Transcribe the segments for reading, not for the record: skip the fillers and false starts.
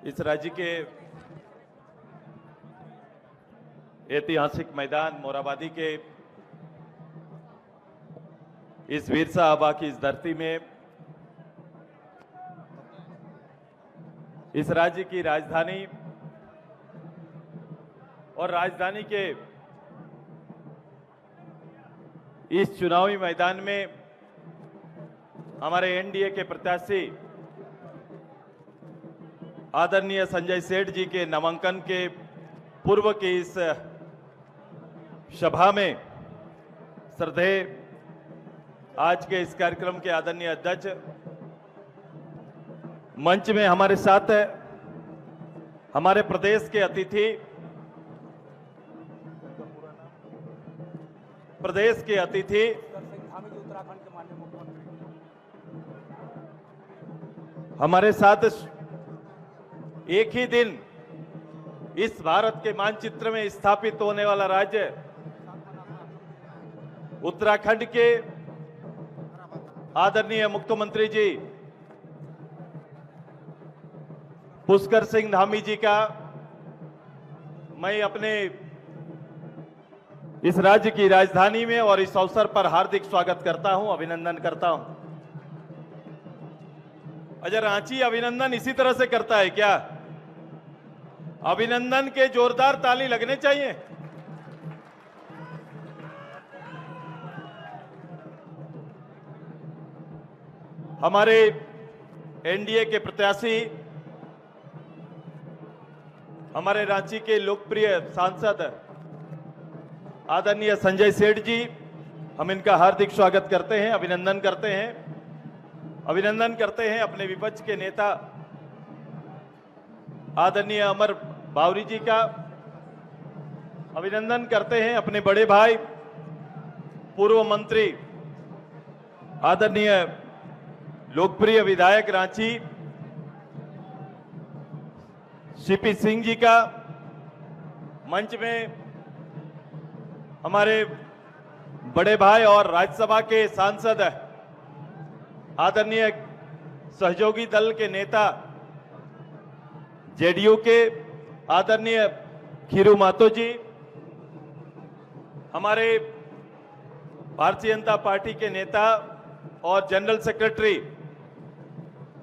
इस राज्य के ऐतिहासिक मैदान मोरहाबादी के इस वीर साहबा की इस धरती में इस राज्य की राजधानी और राजधानी के इस चुनावी मैदान में हमारे एनडीए के प्रत्याशी आदरणीय संजय सेठ जी के नामांकन के पूर्व की इस सभा में श्रद्धेय आज के इस कार्यक्रम के आदरणीय अध्यक्ष मंच में हमारे साथ है हमारे प्रदेश के अतिथि हमारे साथ एक ही दिन इस भारत के मानचित्र में स्थापित होने वाला राज्य उत्तराखंड के आदरणीय मुख्यमंत्री जी पुष्कर सिंह धामी जी का मैं अपने इस राज्य की राजधानी में और इस अवसर पर हार्दिक स्वागत करता हूं, अभिनंदन करता हूं। अजय रांची अभिनंदन इसी तरह से करता है क्या? अभिनंदन के जोरदार ताली लगने चाहिए। हमारे एनडीए के प्रत्याशी हमारे रांची के लोकप्रिय सांसद आदरणीय संजय सेठ जी, हम इनका हार्दिक स्वागत करते हैं, अभिनंदन करते हैं अपने विपक्ष के नेता आदरणीय अमर बावरी जी का, अभिनंदन करते हैं अपने बड़े भाई पूर्व मंत्री आदरणीय लोकप्रिय विधायक रांची सीपी सिंह जी का, मंच में हमारे बड़े भाई और राज्यसभा के सांसद आदरणीय सहयोगी दल के नेता जेडीयू के आदरणीय खीरू मातो जी, हमारे भारतीय जनता पार्टी के नेता और जनरल सेक्रेटरी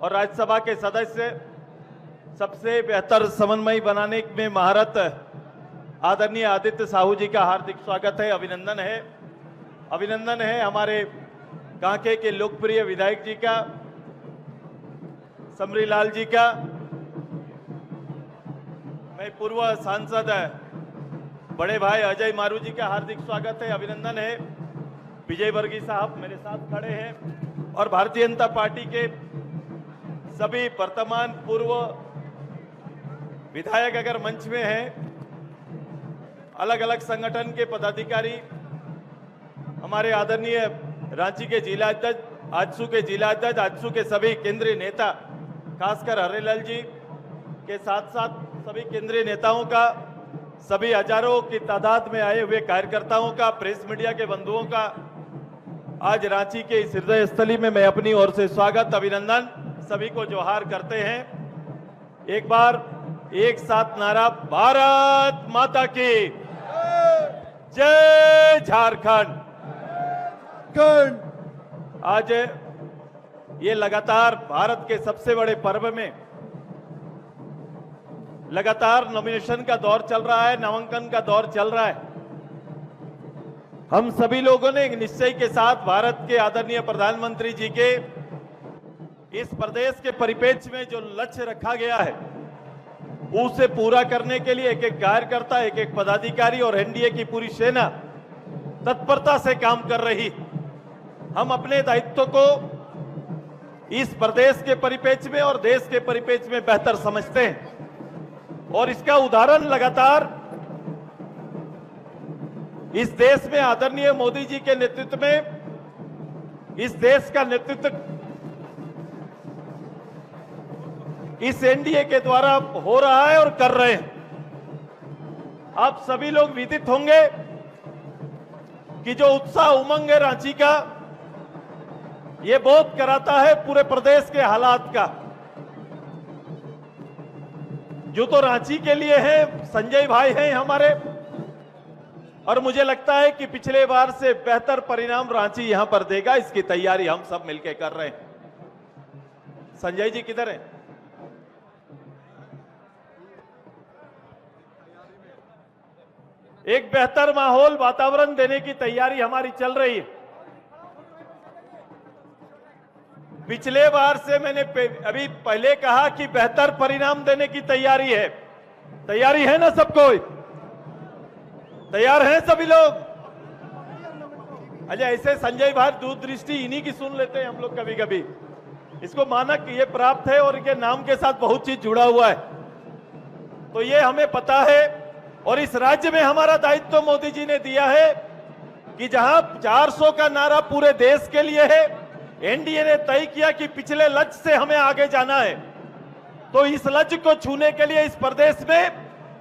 और राज्यसभा के सदस्य, सबसे बेहतर समन्वय बनाने में महारत आदरणीय आदित्य साहू जी का हार्दिक स्वागत है, अभिनंदन है हमारे कांके के लोकप्रिय विधायक जी का, समरीलाल जी का, मैं पूर्व सांसद बड़े भाई अजय मारू जी का हार्दिक स्वागत है, अभिनंदन है। विजय वर्गीय साहब मेरे साथ खड़े हैं और भारतीय जनता पार्टी के सभी वर्तमान पूर्व विधायक अगर मंच में हैं, अलग अलग संगठन के पदाधिकारी, हमारे आदरणीय रांची के जिला अध्यक्ष, आजसू के जिला अध्यक्ष, आजसू के सभी केंद्रीय नेता, खासकर हरेलाल जी के साथ साथ सभी केंद्रीय नेताओं का, सभी हजारों की तादाद में आए हुए कार्यकर्ताओं का, प्रेस मीडिया के बंधुओं का आज रांची के इस हृदय स्थली में मैं अपनी ओर से स्वागत, अभिनंदन, सभी को जोहार करते हैं। एक बार एक साथ नारा, भारत माता की जय, झारखंड। आज ये लगातार भारत के सबसे बड़े पर्व में लगातार नॉमिनेशन का दौर चल रहा है, नामांकन का दौर चल रहा है। हम सभी लोगों ने एक निश्चय के साथ भारत के आदरणीय प्रधानमंत्री जी के इस प्रदेश के परिप्रेक्ष्य में जो लक्ष्य रखा गया है उसे पूरा करने के लिए एक एक कार्यकर्ता, एक एक पदाधिकारी और एनडीए की पूरी सेना तत्परता से काम कर रही। हम अपने दायित्व को इस प्रदेश के परिप्रेक्ष्य में और देश के परिप्रेक्ष्य में बेहतर समझते हैं और इसका उदाहरण लगातार इस देश में आदरणीय मोदी जी के नेतृत्व में इस देश का नेतृत्व इस एनडीए के द्वारा हो रहा है और कर रहे हैं। आप सभी लोग विदित होंगे कि जो उत्साह उमंग है रांची का, ये बहुत कराता है पूरे प्रदेश के हालात का। जो तो रांची के लिए है, संजय भाई हैं हमारे, और मुझे लगता है कि पिछले बार से बेहतर परिणाम रांची यहां पर देगा। इसकी तैयारी हम सब मिलकर कर रहे हैं। संजय जी किधर हैं? एक बेहतर माहौल, वातावरण देने की तैयारी हमारी चल रही है। पिछले बार से मैंने अभी पहले कहा कि बेहतर परिणाम देने की तैयारी है। तैयारी है ना सबको? तैयार हैं सभी लोग? अच्छा, ऐसे संजय भाई दूरदृष्टि इन्हीं की सुन लेते हैं हम लोग कभी कभी। इसको मानक ये प्राप्त है और इनके नाम के साथ बहुत चीज जुड़ा हुआ है, तो ये हमें पता है। और इस राज्य में हमारा दायित्व मोदी जी ने दिया है कि जहां 400 का नारा पूरे देश के लिए है, एनडीए ने तय किया कि पिछले लक्ष्य से हमें आगे जाना है। तो इस लक्ष्य को छूने के लिए इस प्रदेश में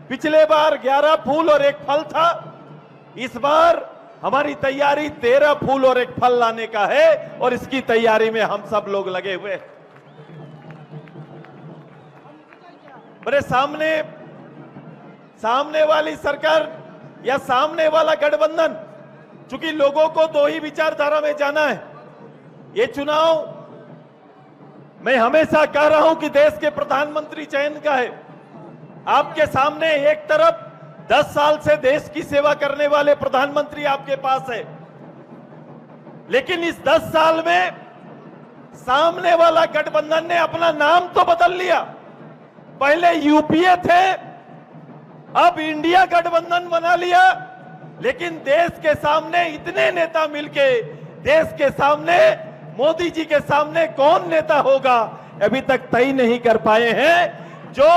पिछले बार 11 फूल और 1 फल था। इस बार हमारी तैयारी 13 फूल और 1 फल लाने का है, और इसकी तैयारी में हम सब लोग लगे हुए हैं। मेरे सामने वाली सरकार या सामने वाला गठबंधन, चूंकि लोगों को 2 ही विचारधारा में जाना है। ये चुनाव मैं हमेशा कह रहा हूं कि देश के प्रधानमंत्री चयन का है। आपके सामने एक तरफ 10 साल से देश की सेवा करने वाले प्रधानमंत्री आपके पास है, लेकिन इस 10 साल में सामने वाला गठबंधन ने अपना नाम तो बदल लिया। पहले यूपीए थे, अब इंडिया गठबंधन बना लिया, लेकिन देश के सामने इतने नेता मिलके देश के सामने, मोदी जी के सामने कौन नेता होगा अभी तक तय नहीं कर पाए हैं। जो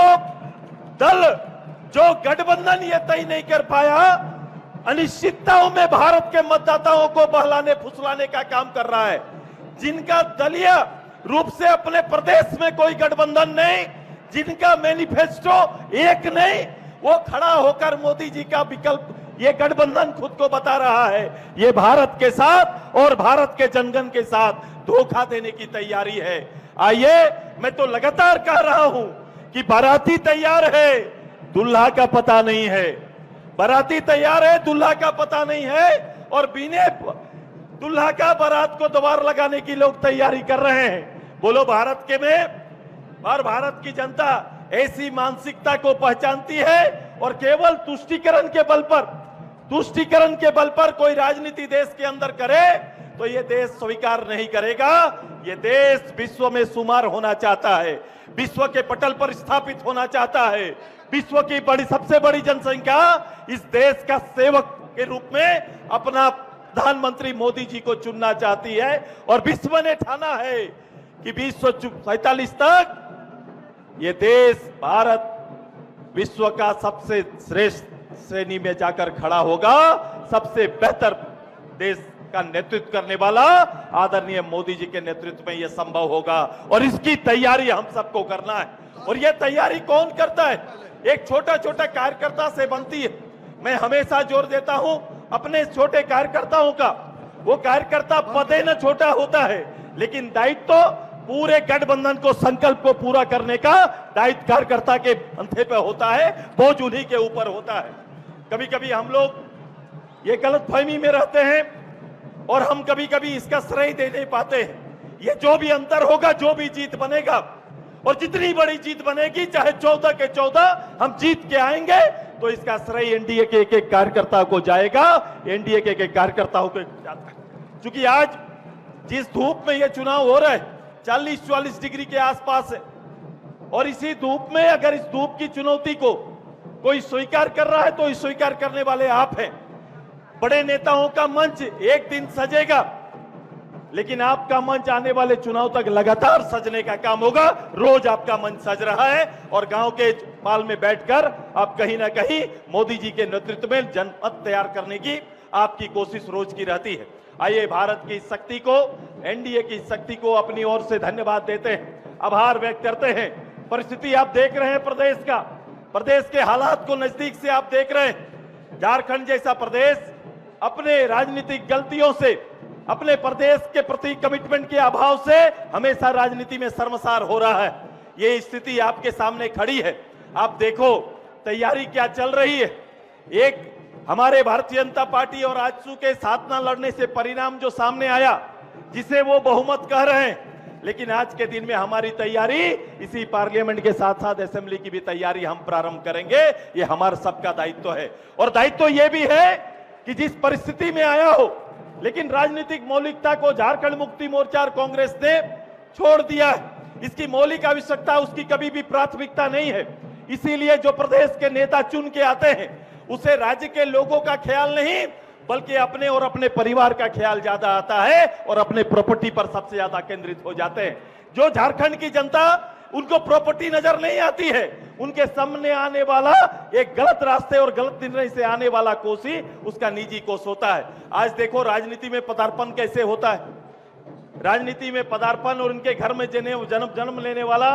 दल, जो गठबंधन ये तय नहीं कर पाया, अनिश्चितताओं में भारत के मतदाताओं को बहलाने फुसलाने का काम कर रहा है। जिनका दलीय रूप से अपने प्रदेश में कोई गठबंधन नहीं, जिनका मैनिफेस्टो एक नहीं, वो खड़ा होकर मोदी जी का विकल्प, ये गठबंधन खुद को बता रहा है, ये भारत के साथ और भारत के जनगण के साथ धोखा देने की तैयारी है। आइए, मैं तो लगातार कह रहा हूं कि बाराती तैयार है, दुल्हा का पता नहीं है। बाराती तैयार है, दुल्हा का पता नहीं है, और बिना दुल्हा का बारात को द्वार लगाने की लोग तैयारी कर रहे हैं। बोलो भारत के में, और भारत की जनता ऐसी मानसिकता को पहचानती है, और केवल तुष्टीकरण के बल पर कोई राजनीति देश के अंदर करे तो ये देश स्वीकार नहीं करेगा। ये देश विश्व में शुमार होना चाहता है, विश्व के पटल पर स्थापित होना चाहता है। विश्व की सबसे बड़ी जनसंख्या इस देश का सेवक के रूप में अपना प्रधानमंत्री मोदी जी को चुनना चाहती है, और विश्व ने ठाना है कि 2047 तक ये देश, भारत, विश्व का सबसे श्रेष्ठ श्रेणी में जाकर खड़ा होगा। सबसे बेहतर देश का नेतृत्व करने वाला आदरणीय मोदी जी के नेतृत्व में यह संभव होगा, और इसकी तैयारी हम सबको करना है। और यह तैयारी कौन करता है? एक छोटा छोटा कार्यकर्ता से बनती है। मैं हमेशा जोर देता हूं अपने छोटे कार्यकर्ताओं का। वो कार्यकर्ता पदे न छोटा होता है, लेकिन दायित्व तो पूरे गठबंधन को, संकल्प को पूरा करने का दायित्व कार्यकर्ता के कंधे पे होता है, बोझ उन्हीं के ऊपर होता है। कभी कभी हम लोग ये गलतफहमी में रहते हैं, और हम कभी कभी इसका श्रेय दे नहीं पाते हैं। ये जो भी अंतर होगा, जो भी जीत बनेगा, और जितनी बड़ी जीत बनेगी, चाहे 14 के 14 हम जीत के आएंगे, तो इसका श्रेय एनडीए के एक कार्यकर्ता को जाएगा, एनडीए के एक कार्यकर्ताओं को जाता है। क्योंकि आज जिस धूप में यह चुनाव हो रहा है, 40-44 डिग्री के आसपास है, और इसी धूप में अगर इस धूप की चुनौती को कोई स्वीकार कर रहा है, तो इस स्वीकार करने वाले आप हैं। बड़े नेताओं का मंच एक दिन सजेगा, लेकिन आपका मंच आने वाले चुनाव तक लगातार सजने का काम होगा। रोज आपका मंच सज रहा है, और गांव के पाल में बैठकर आप कहीं ना कहीं मोदी जी के नेतृत्व में जनमत तैयार करने की आपकी कोशिश रोज की रहती है। आइए, भारत की शक्ति को, एनडीए की शक्ति को अपनी ओर से धन्यवाद देते हैं, आभार व्यक्त करते हैं। परिस्थिति आप देख रहे हैं प्रदेश का, प्रदेश के हालात को नजदीक से आप देख रहे हैं। झारखंड जैसा प्रदेश अपने राजनीतिक गलतियों से, अपने प्रदेश के प्रति कमिटमेंट के अभाव से हमेशा राजनीति में शर्मसार हो रहा है। ये स्थिति आपके सामने खड़ी है। आप देखो तैयारी क्या चल रही है। एक हमारे भारतीय जनता पार्टी और आजसू के साथ ना लड़ने से परिणाम जो सामने आया, जिसे वो बहुमत कह रहे हैं, लेकिन आज के दिन में हमारी तैयारी इसी पार्लियामेंट के साथ साथ असेंबली की भी तैयारी हम प्रारंभ करेंगे। ये हमारा सबका दायित्व है। और दायित्व ये भी है कि जिस परिस्थिति में आया हो, लेकिन राजनीतिक मौलिकता को झारखंड मुक्ति मोर्चा और कांग्रेस ने छोड़ दिया है। इसकी मौलिक आवश्यकता उसकी कभी भी प्राथमिकता नहीं है। इसीलिए जो प्रदेश के नेता चुन के आते हैं, उसे राज्य के लोगों का ख्याल नहीं, बल्कि अपने और अपने परिवार का ख्याल ज्यादा आता है और अपने प्रॉपर्टी पर सबसे ज्यादा केंद्रित हो जाते हैं। जो झारखंड की जनता, उनको प्रॉपर्टी नजर नहीं आती है, उनके सामने आने वाला एक गलत रास्ते और गलत निर्णय से आने वाला कोष ही उसका निजी कोष होता है। आज देखो राजनीति में पदार्पण कैसे होता है। राजनीति में पदार्पण और उनके घर में जन्म लेने वाला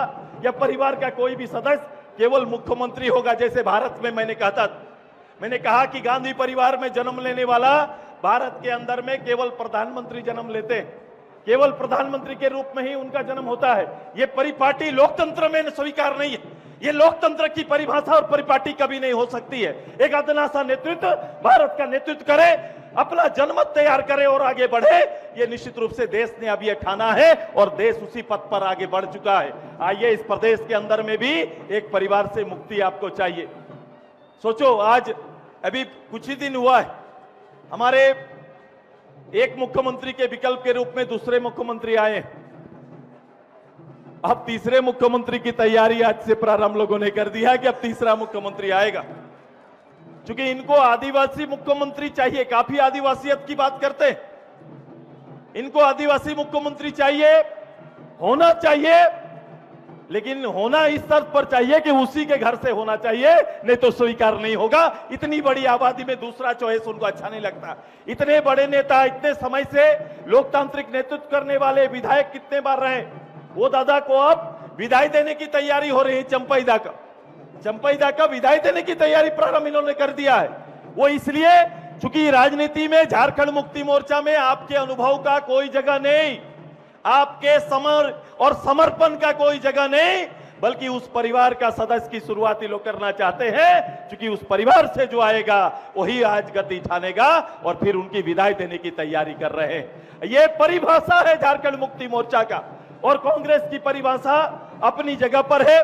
या परिवार का कोई भी सदस्य केवल मुख्यमंत्री होगा। जैसे भारत में मैंने कहा कि गांधी परिवार में जन्म लेने वाला भारत के अंदर में केवल प्रधानमंत्री जन्म लेते हैं, केवल प्रधानमंत्री के रूप में ही उनका जन्म होता है। ये परिपाटी लोकतंत्र में स्वीकार नहीं है। ये लोकतंत्र की परिभाषा और परिपाटी कभी नहीं हो सकती है। एक अदना नेतृत्व भारत का नेतृत्व करे, अपना जनमत तैयार करे और आगे बढ़े। ये निश्चित रूप से देश ने अभी ठाना है और देश उसी पथ पर आगे बढ़ चुका है। आइए, इस प्रदेश के अंदर में भी एक परिवार से मुक्ति आपको चाहिए। सोचो, आज अभी कुछ ही दिन हुआ है, हमारे एक मुख्यमंत्री के विकल्प के रूप में दूसरे मुख्यमंत्री आए। अब तीसरे मुख्यमंत्री की तैयारी आज से प्रारंभ लोगों ने कर दिया है कि अब तीसरा मुख्यमंत्री आएगा। क्योंकि इनको आदिवासी मुख्यमंत्री चाहिए, काफी आदिवासियत की बात करते हैं। इनको आदिवासी मुख्यमंत्री चाहिए, होना चाहिए, लेकिन होना इस शर्त पर चाहिए कि उसी के घर से होना चाहिए, नहीं तो स्वीकार नहीं होगा। इतनी बड़ी आबादी में दूसरा चॉइस उनको अच्छा नहीं लगता। इतने बड़े नेता, इतने समय से लोकतांत्रिक नेतृत्व करने वाले विधायक कितने बार रहे, वो दादा को अब विदाई देने की तैयारी हो रही है। चंपईदा का विदाई देने की तैयारी प्रारंभ इन्होंने कर दिया है। वो इसलिए चूंकि राजनीति में, झारखंड मुक्ति मोर्चा में आपके अनुभव का कोई जगह नहीं, आपके समर और समर्पण का कोई जगह नहीं, बल्कि उस परिवार का सदस्य की शुरुआत लोग करना चाहते हैं। क्योंकि उस परिवार से जो आएगा वही आज गद्दी ठानेगा और फिर उनकी विदाई देने की तैयारी कर रहे हैं। यह परिभाषा है झारखंड मुक्ति मोर्चा का। और कांग्रेस की परिभाषा अपनी जगह पर है।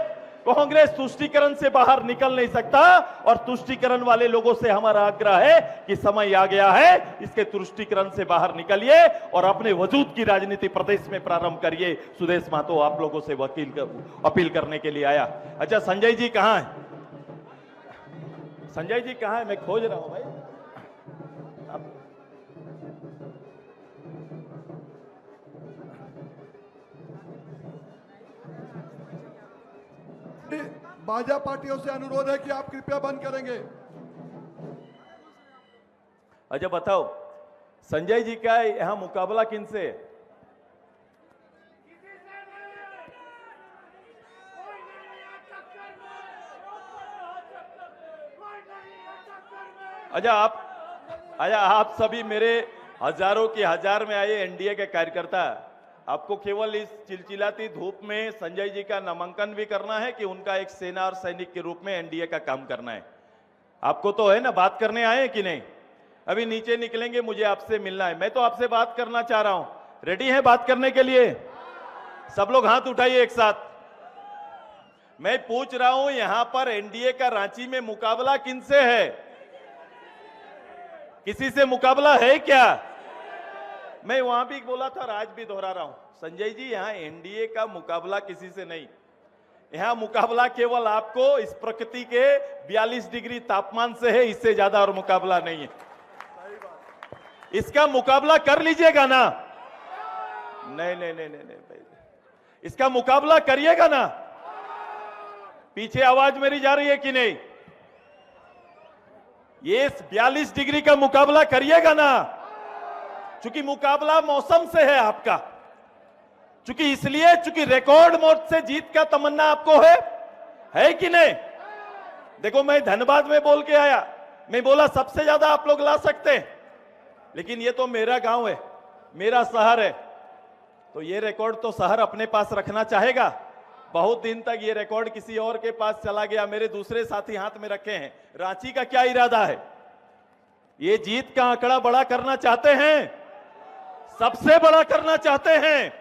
कांग्रेस तुष्टीकरण से बाहर निकल नहीं सकता और तुष्टीकरण वाले लोगों से हमारा आग्रह है कि समय आ गया है, इसके तुष्टीकरण से बाहर निकलिए और अपने वजूद की राजनीति प्रदेश में प्रारंभ करिए। सुदेश महतो आप लोगों से अपील करने के लिए आया। अच्छा, संजय जी कहां है? संजय जी कहां है? मैं खोज रहा हूं भाई। भाजपा पार्टियों से अनुरोध है कि आप कृपया बंद करेंगे। अच्छा बताओ, संजय जी का यहां मुकाबला किनसे है? अच्छा आप सभी मेरे हजारों की हजार में आए एनडीए के कार्यकर्ता, आपको केवल इस चिलचिलाती धूप में संजय जी का नामांकन भी करना है कि उनका एक सेना और सैनिक के रूप में एनडीए का काम करना है? आपको तो है ना, बात करने आए कि नहीं? अभी नीचे निकलेंगे, मुझे आपसे मिलना है। मैं तो आपसे बात करना चाह रहा हूं। रेडी है बात करने के लिए? सब लोग हाथ उठाइए एक साथ। मैं पूछ रहा हूं, यहां पर एनडीए का रांची में मुकाबला किनसे है? किसी से मुकाबला है क्या? मैं वहां भी बोला था, आज भी दोहरा रहा हूं, संजय जी यहां एनडीए का मुकाबला किसी से नहीं। यहां मुकाबला केवल आपको इस प्रकृति के 42 डिग्री तापमान से है, इससे ज्यादा और मुकाबला नहीं है। इसका मुकाबला कर लीजिएगा ना? नहीं नहीं नहीं नहीं नहीं, इसका मुकाबला करिएगा ना? पीछे आवाज मेरी जा रही है कि नहीं? ये 42 डिग्री का मुकाबला करिएगा ना? चूंकि मुकाबला मौसम से है आपका, चूंकि रिकॉर्ड मोड से जीत का तमन्ना आपको है कि नहीं? देखो, मैं धनबाद में बोल के आया, मैं बोला सबसे ज्यादा आप लोग ला सकते हैं, लेकिन ये तो मेरा गांव है, मेरा शहर है, तो ये रिकॉर्ड तो शहर अपने पास रखना चाहेगा। बहुत दिन तक ये रिकॉर्ड किसी और के पास चला गया, मेरे दूसरे साथी हाथ में रखे हैं। रांची का क्या इरादा है? ये जीत का आंकड़ा बड़ा करना चाहते हैं, सबसे बड़ा करना चाहते हैं।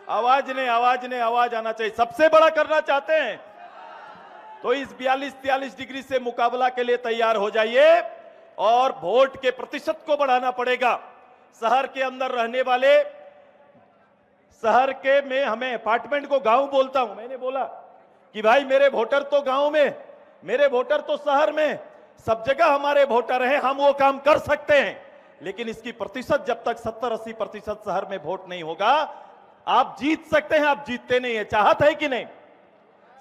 आवाज आना चाहिए। सबसे बड़ा करना चाहते हैं तो इस 42-43 डिग्री से मुकाबला के लिए तैयार हो जाइए और वोट के प्रतिशत को बढ़ाना पड़ेगा। शहर के अंदर रहने वाले, शहर के में हमें अपार्टमेंट को गांव बोलता हूं। मैंने बोला कि भाई मेरे वोटर तो गांव में, मेरे वोटर तो शहर में, सब जगह हमारे वोटर हैं, हम वो काम कर सकते हैं। लेकिन इसकी प्रतिशत जब तक 70-80% शहर में वोट नहीं होगा, आप जीत सकते हैं, आप जीतते नहीं है। चाहत है कि नहीं?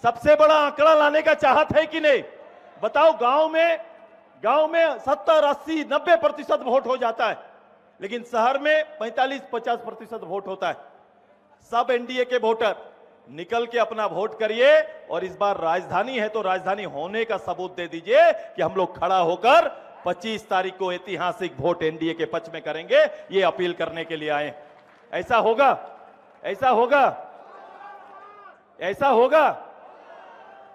सबसे बड़ा आंकड़ा लाने का चाहत है कि नहीं? बताओ। गांव में 70-80-90% वोट हो जाता है, लेकिन शहर में 45-50% वोट होता है। सब एनडीए के वोटर निकल के अपना वोट करिए और इस बार राजधानी है तो राजधानी होने का सबूत दे दीजिए कि हम लोग खड़ा होकर 25 तारीख को ऐतिहासिक वोट एनडीए के पक्ष में करेंगे। ये अपील करने के लिए आए। ऐसा होगा? ऐसा होगा? ऐसा होगा?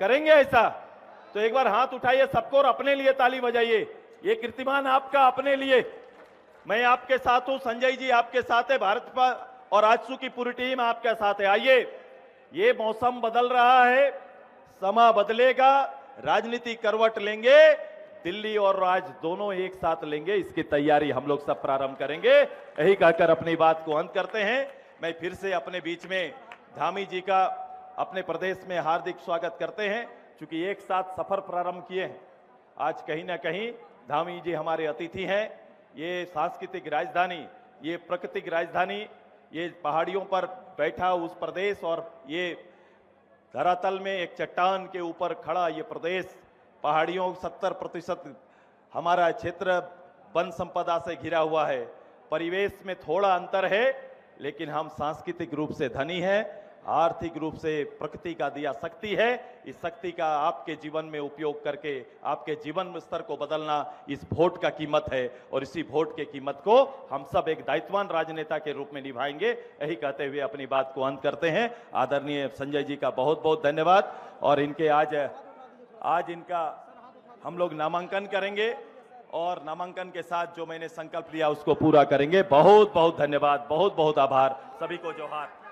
करेंगे ऐसा? तो एक बार हाथ उठाइए सबको और अपने लिए ताली बजाइए। ये कीर्तिमान आपका, अपने लिए। मैं आपके साथ हूं, संजय जी आपके साथ है, भाजपा और आजसू की पूरी टीम आपके साथ है। आइए, ये मौसम बदल रहा है, समा बदलेगा, राजनीति करवट लेंगे, दिल्ली और राज दोनों एक साथ लेंगे। इसकी तैयारी हम लोग सब प्रारंभ करेंगे। यही कहकर अपनी बात को अंत करते हैं। मैं फिर से अपने बीच में धामी जी का अपने प्रदेश में हार्दिक स्वागत करते हैं। चूंकि एक साथ सफर प्रारंभ किए हैं, आज कहीं ना कहीं धामी जी हमारे अतिथि हैं। ये सांस्कृतिक राजधानी, ये प्राकृतिक राजधानी, ये पहाड़ियों पर बैठा उस प्रदेश और ये धरातल में एक चट्टान के ऊपर खड़ा ये प्रदेश, पहाड़ियों 70% हमारा क्षेत्र वन संपदा से घिरा हुआ है। परिवेश में थोड़ा अंतर है, लेकिन हम सांस्कृतिक रूप से धनी हैं, आर्थिक रूप से प्रकृति का दिया शक्ति है। इस शक्ति का आपके जीवन में उपयोग करके आपके जीवन स्तर को बदलना इस वोट का कीमत है और इसी वोट के कीमत को हम सब एक दायित्ववान राजनेता के रूप में निभाएंगे। यही कहते हुए अपनी बात को अंत करते हैं। आदरणीय संजय जी का बहुत बहुत धन्यवाद। और इनके आज इनका हम लोग नामांकन करेंगे और नामांकन के साथ जो मैंने संकल्प लिया उसको पूरा करेंगे। बहुत बहुत धन्यवाद, बहुत बहुत आभार। सभी को जोहार।